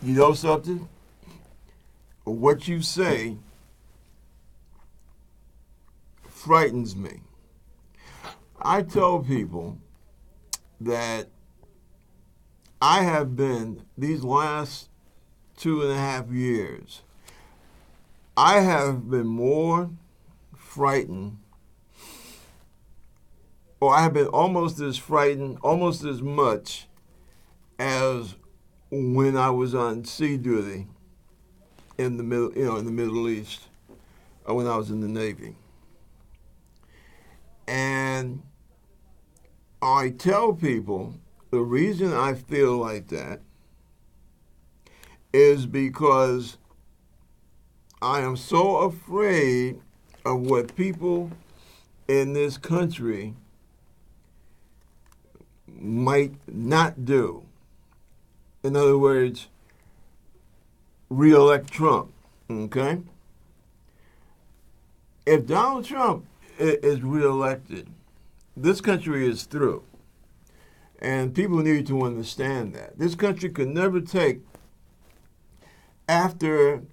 You know something? What you say frightens me. I tell people that I have been, these last 2.5 years, I have been more frightened, or I have been almost as frightened, almost as much as when I was on sea duty in the Middle East, or when I was in the Navy. And I tell people the reason I feel like that is because I am so afraid of what people in this country might not do. In other words, re-elect Trump, okay? If Donald Trump is re-elected, this country is through. And people need to understand that. This country could never take, after,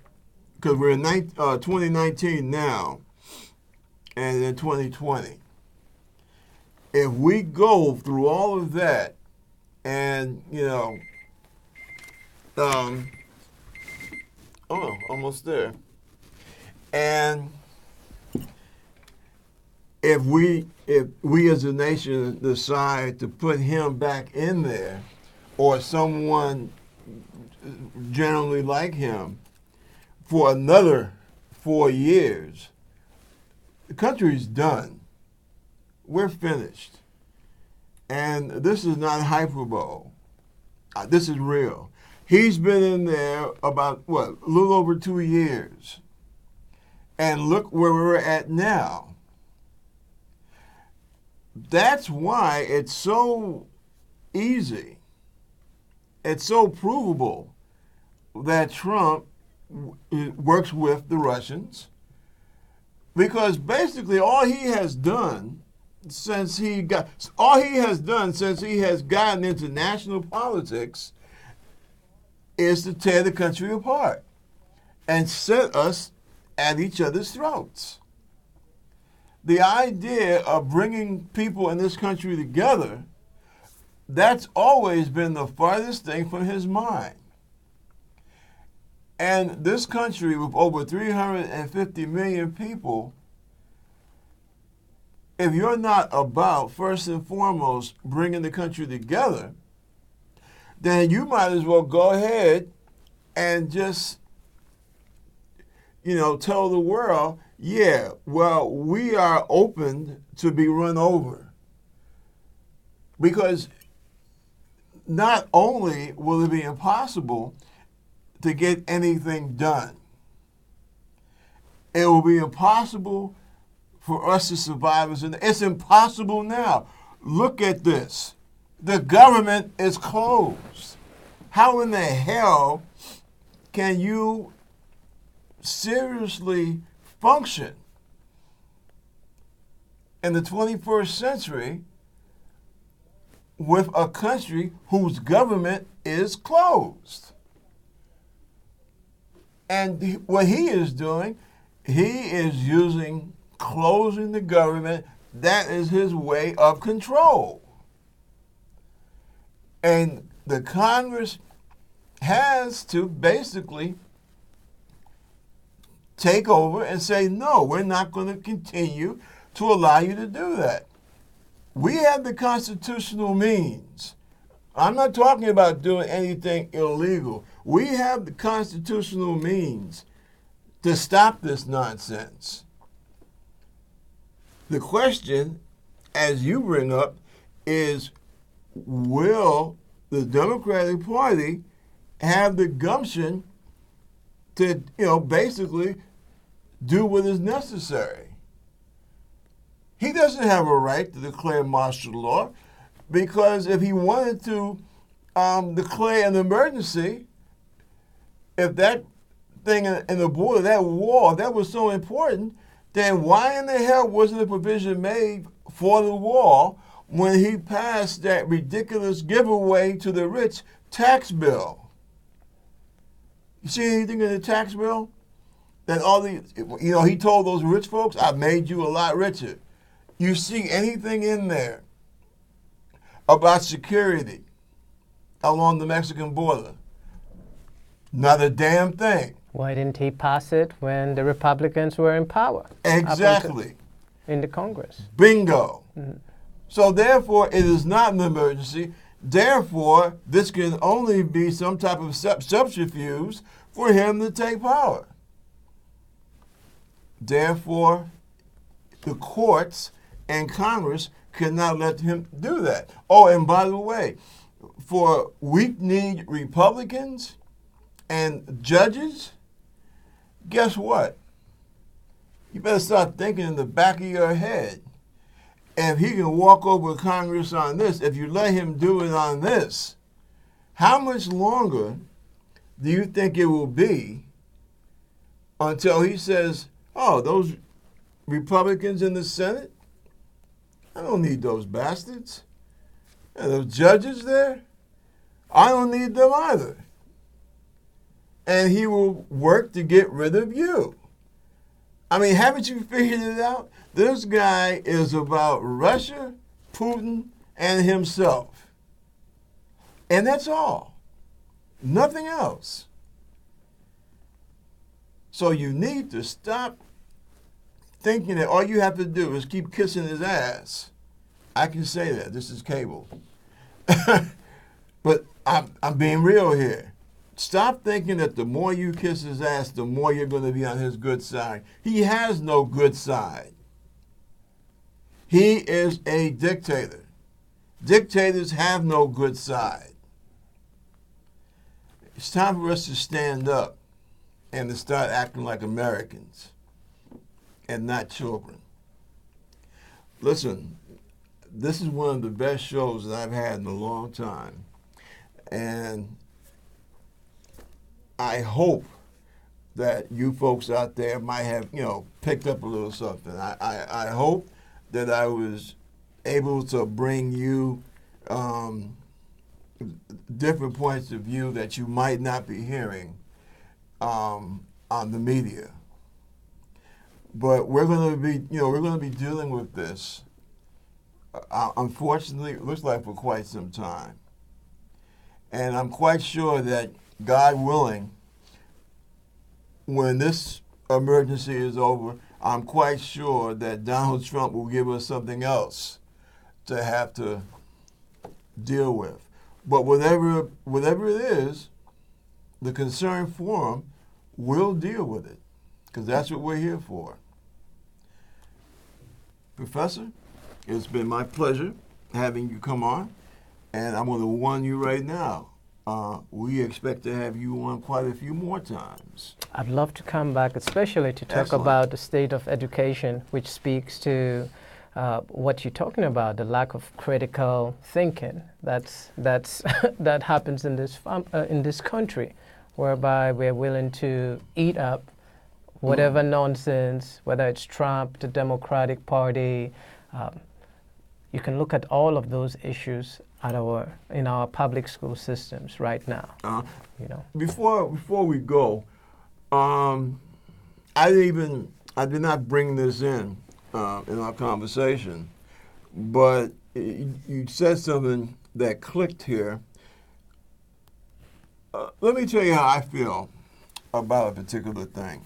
because we're in 2019 now, and in 2020, if we go through all of that, and, almost there, and if we as a nation decide to put him back in there, or someone generally like him, for another 4 years, the country's done. We're finished. And this is not hyperbole. This is real. He's been in there about, a little over 2 years. And look where we're at now. That's why it's so easy, it's so provable that Trump works with the Russians, because basically all he has done since he has gotten into national politics is to tear the country apart and set us at each other's throats. The idea of bringing people in this country together, that's always been the farthest thing from his mind. And this country, with over 350 million people, if you're not about, first and foremost, bringing the country together, then you might as well go ahead and just, tell the world, yeah, well, we are open to be run over. Because not only will it be impossible to get anything done, it will be impossible for us to survive. It's impossible now. Look at this. The government is closed. How in the hell can you seriously function in the 21st century with a country whose government is closed. And what he is doing, he is using closing the government. That is his way of control. And the Congress has to basically take over and say, no, we're not going to continue to allow you to do that. We have the constitutional means. I'm not talking about doing anything illegal. We have the constitutional means to stop this nonsense. The question, as you bring up, is will the Democratic Party have the gumption to, basically do what is necessary? He doesn't have a right to declare martial law, because if he wanted to declare an emergency, if that thing in the border, that wall, that was so important, then why in the hell wasn't a provision made for the wall when he passed that ridiculous giveaway to the rich tax bill? You see anything in the tax bill? That all the, he told those rich folks, I've made you a lot richer. You see anything in there about security along the Mexican border? Not a damn thing. Why didn't he pass it when the Republicans were in power? Exactly. In the Congress. Bingo. Mm-hmm. So therefore, it is not an emergency. Therefore, this can only be some type of subterfuge for him to take power. Therefore, the courts and Congress cannot let him do that. Oh, and by the way, for weak-kneed Republicans and judges, guess what? You better start thinking in the back of your head. If he can walk over Congress on this, if you let him do it on this, how much longer do you think it will be until he says, oh, those Republicans in the Senate, I don't need those bastards. And those judges there, I don't need them either. And he will work to get rid of you. I mean, haven't you figured it out? This guy is about Russia, Putin, and himself. And that's all. Nothing else. So you need to stop thinking that all you have to do is keep kissing his ass. I can say that. This is cable. But I'm being real here. Stop thinking that the more you kiss his ass, the more you're going to be on his good side. He has no good side. He is a dictator. Dictators have no good side. It's time for us to stand up and to start acting like Americans and not children. Listen, this is one of the best shows that I've had in a long time. And I hope that you folks out there might have, picked up a little something. I hope that I was able to bring you different points of view that you might not be hearing on the media. But we're going to be dealing with this, unfortunately, it looks like for quite some time. And I'm quite sure that, God willing, when this emergency is over, I'm quite sure that Donald Trump will give us something else to have to deal with. But whatever it is, the Concerned Forum will deal with it, because that's what we're here for. Professor, it's been my pleasure having you come on, and I'm going to warn you right now. We expect to have you on quite a few more times. I'd love to come back, especially to talk about the state of education, which speaks to what you're talking about, the lack of critical thinking that happens in this country, whereby we're willing to eat up whatever nonsense, whether it's Trump, the Democratic Party, you can look at all of those issues in our public school systems right now. You know. Before we go, I did not bring this in our conversation, but you said something that clicked here. Let me tell you how I feel about a particular thing.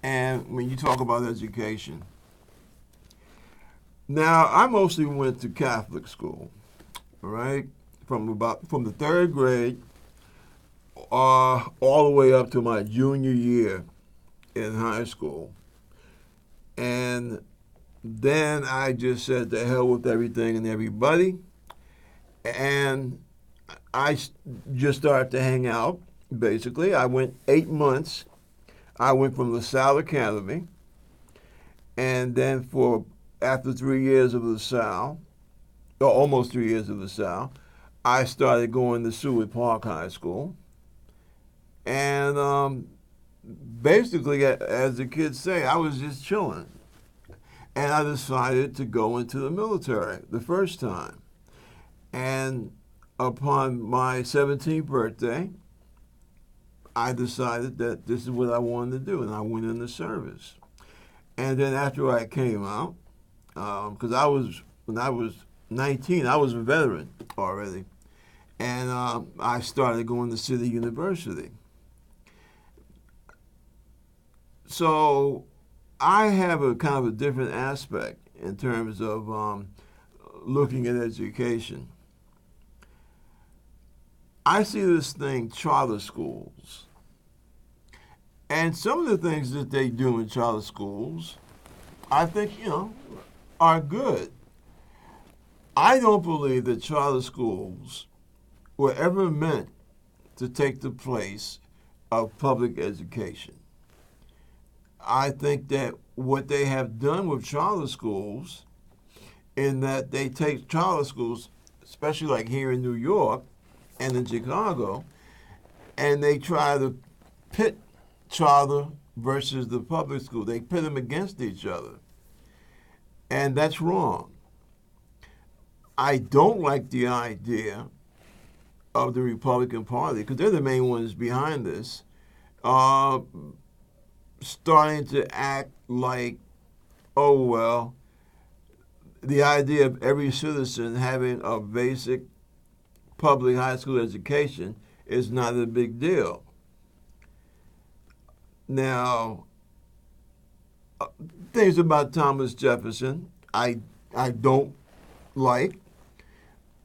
And when you talk about education, now I mostly went to Catholic school, right? From the third grade all the way up to my junior year in high school. And then I just said to hell with everything and everybody. And I just started to hang out, basically. I went 8 months. I went from LaSalle Academy. And then after 3 years of LaSalle, or almost 3 years of LaSalle, I started going to Seward Park High School. And basically, as the kids say, I was just chilling. And I decided to go into the military the first time. And upon my 17th birthday, I decided that this is what I wanted to do, and I went in the service. And then after I came out, because when I was 19, I was a veteran already, and I started going to City University. So I have a kind of a different aspect in terms of looking at education. I see this thing, charter schools. And some of the things that they do in charter schools, I think, are good. I don't believe that charter schools were ever meant to take the place of public education. I think that what they have done with charter schools, in that they take charter schools, especially like here in New York and in Chicago, and they try to pit charter versus the public school. They pit them against each other. And that's wrong. I don't like the idea of the Republican Party, because they're the main ones behind this, starting to act like, oh, well, the idea of every citizen having a basic public high school education is not a big deal. Now, things about Thomas Jefferson, I don't like.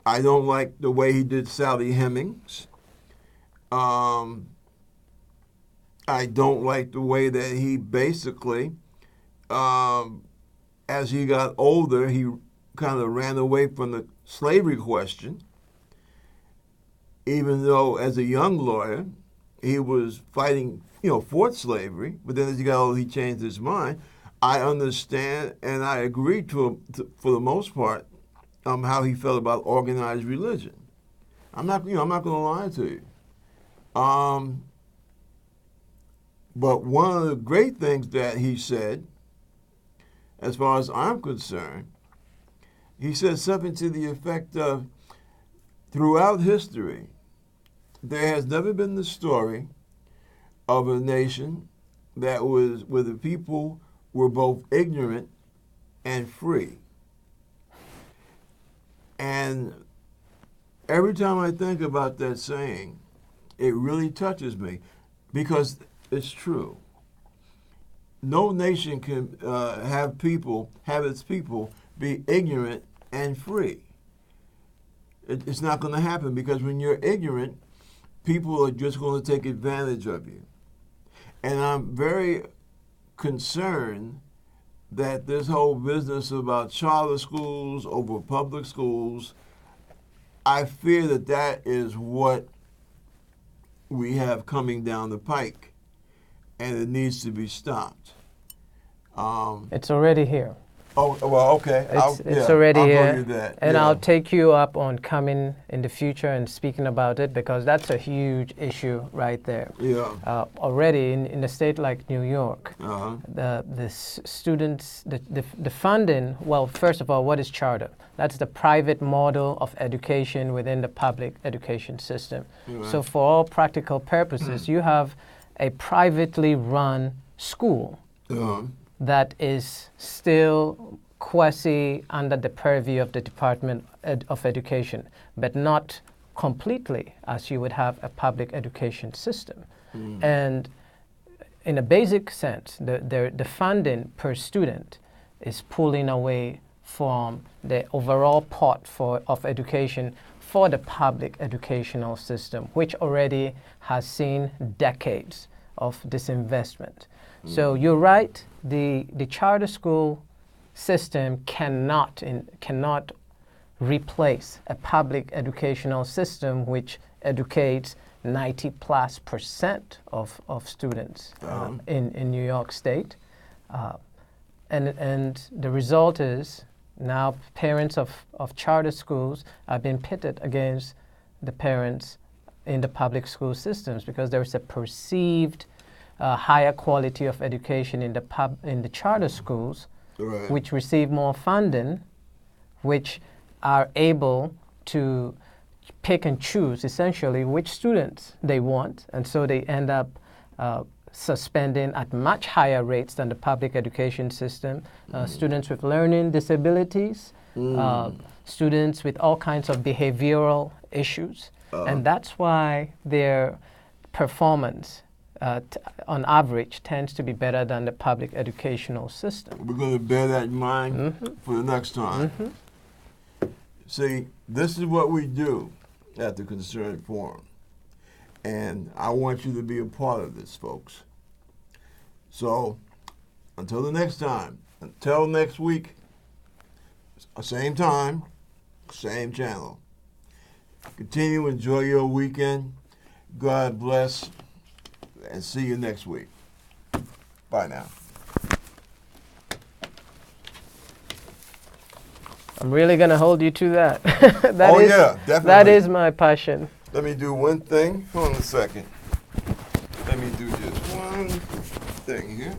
I don't like the way he did Sally Hemings. I don't like the way that he basically, as he got older, he kind of ran away from the slavery question, even though as a young lawyer, he was fighting, for slavery. But then as he got older, he changed his mind. I understand and I agree to him for the most part how he felt about organized religion. I'm not going to lie to you. But one of the great things that he said, as far as I'm concerned, he said something to the effect of, throughout history, there has never been the story of a nation where the people were both ignorant and free. And every time I think about that saying, it really touches me, because it's true. No nation can have its people be ignorant and free. It's not going to happen, because when you're ignorant, people are just going to take advantage of you. And I'm very concerned that this whole business about charter schools over public schools, I fear that is what we have coming down the pike, and it needs to be stopped. It's already here. Oh, well, okay. It's already I'll here. go do that. And Yeah. I'll take you up on coming in the future and speaking about it, because that's a huge issue right there. Yeah. Already in a state like New York, Uh-huh. the students, the funding, well, first of all, what is charter? That's the private model of education within the public education system. Right. So for all practical purposes, you have a privately run school Uh-huh. that is still quasi under the purview of the Department of Education, but not completely as you would have a public education system. And in a basic sense, the funding per student is pulling away from the overall pot of education for the public educational system, which already has seen decades of disinvestment. So you're right, the charter school system cannot replace a public educational system which educates 90+% of students in New York State. And the result is now parents of charter schools are being pitted against the parents in the public school systems, because there is a perceived higher quality of education in the charter schools, Right. which receive more funding, which are able to pick and choose essentially which students they want, and so they end up suspending at much higher rates than the public education system students with learning disabilities, students with all kinds of behavioral issues, and that's why their performance on average tends to be better than the public educational system. We're going to bear that in mind for the next time. See, this is what we do at the Concerned Forum. And I want you to be a part of this, folks. So, until the next time, until next week, same time, same channel. Continue to enjoy your weekend. God bless, and see you next week. Bye now. I'm really going to hold you to that. Yeah, definitely. That is my passion. Let me do one thing. Hold on a second. Let me do just one thing here.